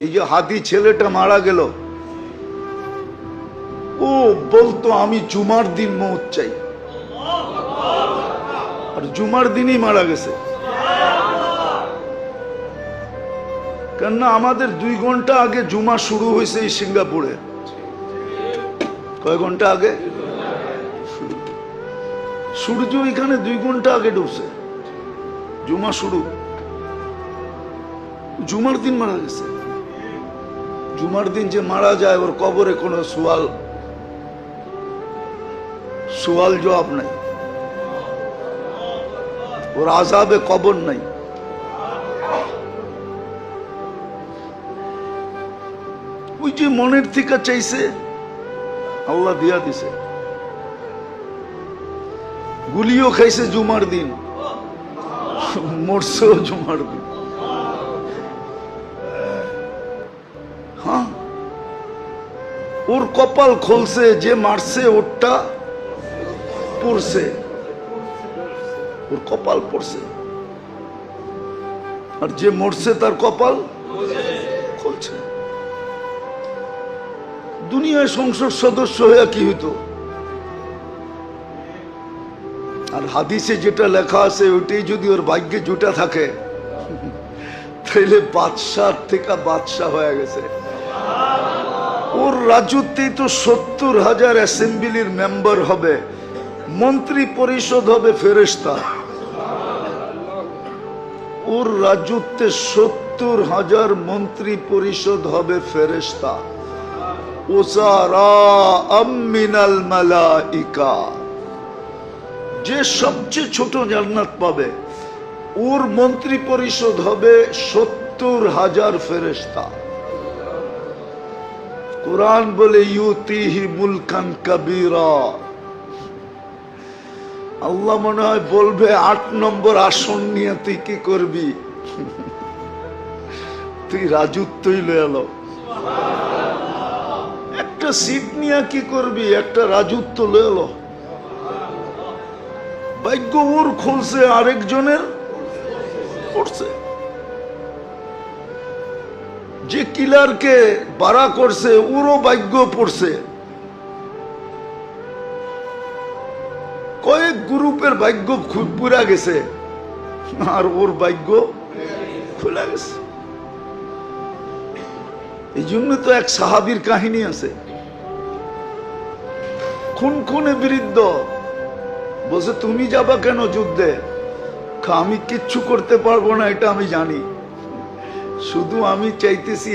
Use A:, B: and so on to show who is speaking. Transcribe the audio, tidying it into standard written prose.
A: এই যে হাতি ছেলেটা মারা গেল, ও বলতো আমি জুমার দিন মওত চাই, আর জুমার দিনই মারা গেছে। কেননা আমাদের 2 ঘন্টা আগে জুমা শুরু হয়েছে এই সিঙ্গাপুরে। কয় ঘন্টা আগে? সূর্য এখানে 2 ঘন্টা আগে ডুবছে, জুমা শুরু। জুমার দিন মারা গেছে। জুমার দিন যে মারা যায় ওর কবরে কোনো সুয়াল জবাব নাই, ওর আযাবে কবর নাই। ওই যে মনের থেকে চাইছে আল্লাহ দিয়া দিছে। গুলিও খাইছে জুমার দিন, মরছেও জুমার দিন। হ্যাঁ, ওর কপাল খুলছে, যে মারছে ওরটা পড়ছে, ওর কপাল পড়ছে, আর যে মরছে তার কপাল খুলছে। দুনিয়ায় সংসদ সদস্য হয়ে কি হইতো? আর হাদিসে যেটা লেখা আছে ওইটাই যদি ওর ভাগ্যে জুটা থাকে তাইলে বাদশাহ থেকে বাদশাহ হয়ে গেছে। ওর রাজত্বেই তো 70,000 অ্যাসেম্বলির মেম্বার হবে, মন্ত্রী পরিষদ হবে ফেরেশতা। ওর রাজত্বে 70,000 মন্ত্রী পরিষদ হবে ফেরেশতা। মিনাল মালাইকা, যে সবচেয়ে ছোট জান্নাত পাবে ওর মন্ত্রী পরিষদ হবে 70,000 ফেরেশতা। কুরআন বলে ইউতিহি মুলকান কাবীরা। আল্লাহ মনে হয় বলবে 8 নম্বর আসন নিয়ে তুই কি করবি? তুই রাজত্বই লয়ে এলো। একটা সিট নিয়ে কি করবি? একটা রাজত্ব লয়ে এলো। ভাগ্য ওর খুলছে, আরেকজনের পড়ছে। যে কিলারকে বাড়া করছে ওরও ভাগ্য পড়ছে। কয়েক গ্রুপের ভাগ্য পুরা গেছে, আর ওর ভাগ্য খুলে গেছে। এই জন্য তো এক সাহাবীর কাহিনী আছে, খুনে বিরুদ্ধ বলছে তুমি যাবা কেন যুদ্ধে? আমি কিচ্ছু করতে পারবো না এটা আমি জানি, শুধু আমি চাইতেছি